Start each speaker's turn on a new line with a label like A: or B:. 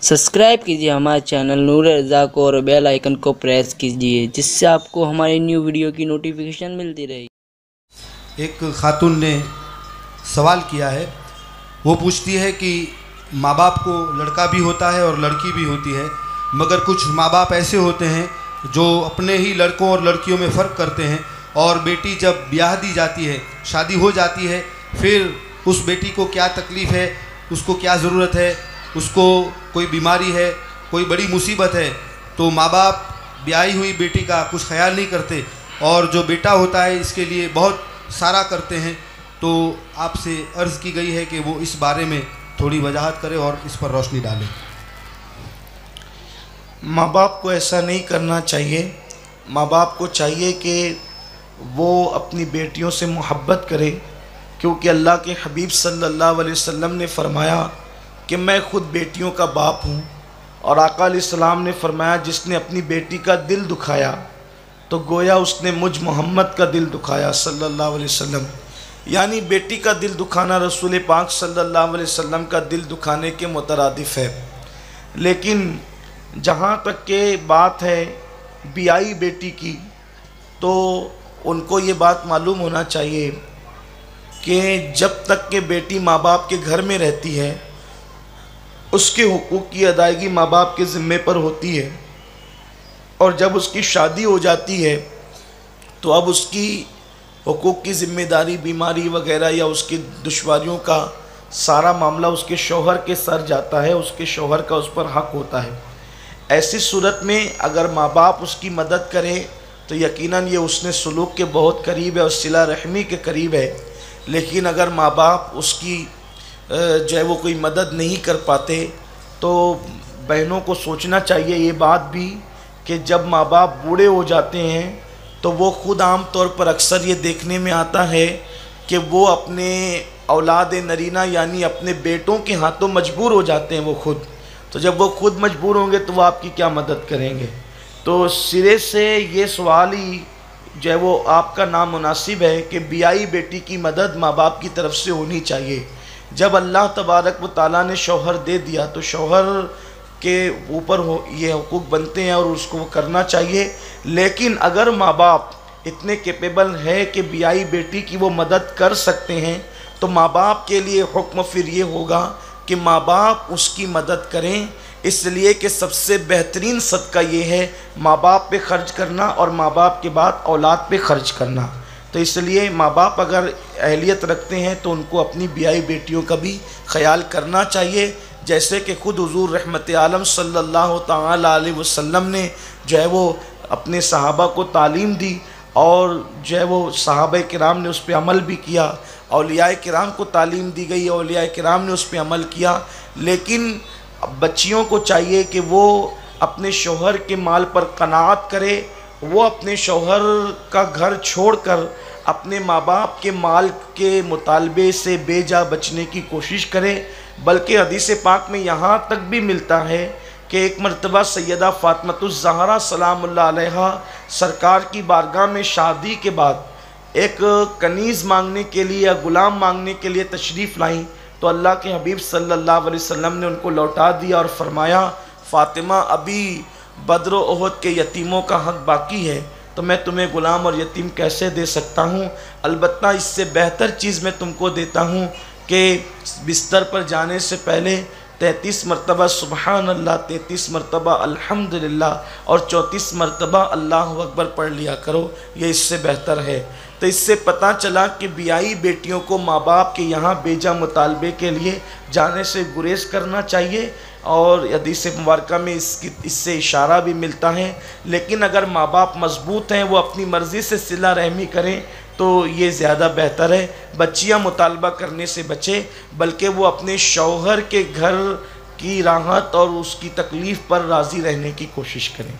A: Subscribe कीजिए हमारे channel नूर रज़ा को और बेल आइकन को प्रेस कीजिए, जिससे आपको हमारी न्यू वीडियो की नोटिफिकेशन मिलती रहे।
B: एक खातून ने सवाल किया है। वो पूछती है कि माँ बाप को लड़का भी होता है और लड़की भी होती है, मगर कुछ माँ बाप ऐसे होते हैं जो अपने ही लड़कों और लड़कियों में फ़र्क करते हैं, और बेटी जब ब्याह दी जाती है, शादी हो जाती है, फिर उस बेटी को क्या तकलीफ़ है, उसको क्या ज़रूरत है, उसको कोई बीमारी है, कोई बड़ी मुसीबत है, तो माँ बाप ब्याही हुई बेटी का कुछ ख्याल नहीं करते, और जो बेटा होता है इसके लिए बहुत सारा करते हैं। तो आपसे अर्ज़ की गई है कि वो इस बारे में थोड़ी वजाहत करें और इस पर रोशनी डालें।
C: माँ बाप को ऐसा नहीं करना चाहिए। माँ बाप को चाहिए कि वो अपनी बेटियों से मोहब्बत करे, क्योंकि अल्लाह के हबीब सल्लल्लाहु अलैहि वसल्लम ने फरमाया कि मैं ख़ुद बेटियों का बाप हूँ, और आका अलैहिस्सलाम ने फरमाया जिसने अपनी बेटी का दिल दुखाया तो गोया उसने मुझ मोहम्मद का दिल दुखाया सल्लल्लाहु अलैहि वसल्लम। यानी बेटी का दिल दुखाना रसूल पाक सल्लल्लाहु अलैहि वसल्लम का दिल दुखाने के मुतरादिफ है। लेकिन जहाँ तक के बात है बियाई बेटी की, तो उनको ये बात मालूम होना चाहिए कि जब तक के बेटी माँ बाप के घर में रहती है उसके हुकूक की अदायगी माँ बाप के ज़िम्मे पर होती है, और जब उसकी शादी हो जाती है तो अब उसकी हुकूक की ज़िम्मेदारी, बीमारी वगैरह या उसकी दुश्वारियों का सारा मामला उसके शौहर के सर जाता है, उसके शौहर का उस पर हक़ होता है। ऐसी सूरत में अगर माँ बाप उसकी मदद करें तो यकीनन ये उसने सुलूक के बहुत करीब है और सिला रहमी के करीब है। लेकिन अगर माँ बाप उसकी जो है वो कोई मदद नहीं कर पाते, तो बहनों को सोचना चाहिए ये बात भी कि जब माँ बाप बूढ़े हो जाते हैं तो वो ख़ुद आम तौर पर अक्सर ये देखने में आता है कि वो अपने औलाद नरीना यानी अपने बेटों के हाथों मजबूर हो जाते हैं वो खुद। तो जब वो खुद मजबूर होंगे तो वो आपकी क्या मदद करेंगे। तो सिरे से ये सवाल ही जो है वो आपका नामुनासिब है कि बियाई बेटी की मदद माँ बाप की तरफ से होनी चाहिए। जब अल्लाह तबारक व ताला ने शौहर दे दिया तो शौहर के ऊपर ये हुकूक बनते हैं और उसको वो करना चाहिए। लेकिन अगर माँ बाप इतने कैपेबल है कि बियाई बेटी की वो मदद कर सकते हैं, तो माँ बाप के लिए हुक्म फिर ये होगा कि माँ बाप उसकी मदद करें, इसलिए कि सबसे बेहतरीन सदका ये है माँ बाप पे ख़र्च करना और माँ बाप के बाद औलाद पे ख़र्च करना। तो इसलिए माँ बाप अगर अहलियत रखते हैं तो उनको अपनी बियाई बेटियों का भी ख्याल करना चाहिए, जैसे कि ख़ुद हुज़ूर रहमत आलम सल्लल्लाहु तआला अलैहि वसल्लम ने जो है वो अपने सहाबा को तालीम दी, और जो है वो सहाबा किराम ने उस पर अमल भी किया, औलिया किराम को तालीम दी गई, औलिया किराम ने उस पर अमल किया। लेकिन बच्चियों को चाहिए कि वो अपने शौहर के माल पर कनाअत करे, वो अपने शौहर का घर छोड़कर अपने माँ बाप के माल के मुतालबे से बेजा बचने की कोशिश करे। बल्कि हदीस पाक में यहाँ तक भी मिलता है कि एक मरतबा सैयदा फ़ातिमतुज़ ज़हरा सलामुल्लाह अलैहा सरकार की बारगाह में शादी के बाद एक कनीज़ मांगने के लिए या ग़ुलाम मांगने के लिए तशरीफ़ लाईं, तो अल्लाह के हबीब सल्लल्लाहु अलैहि वसल्लम ने उनको लौटा दिया और फरमाया, फ़ातिमा अभी बद्र ओहद के यतीमों का हक़ बाकी है, तो मैं तुम्हें ग़ुलाम और यतीम कैसे दे सकता हूँ। अलबत्ता इससे बेहतर चीज़ मैं तुमको देता हूँ कि बिस्तर पर जाने से पहले 33 मरतबा सुबहान अल्लाह, 33 मरतबा अल्हम्दुलिल्लाह और 34 मरतबा अल्लाहु अकबर पढ़ लिया करो, ये इससे बेहतर है। तो इससे पता चला कि बियाई बेटियों को माँ बाप के यहाँ बेजा मुतालबे के लिए जाने से गुरेज करना चाहिए, और हदीस मुबारका में इससे इशारा भी मिलता है। लेकिन अगर माँ बाप मजबूत हैं, वो अपनी मर्ज़ी से सिला रहमी करें, तो ये ज़्यादा बेहतर है। बच्चियाँ मुतालबा करने से बचें, बल्कि वो अपने शौहर के घर की राहत और उसकी तकलीफ़ पर राज़ी रहने की कोशिश करें।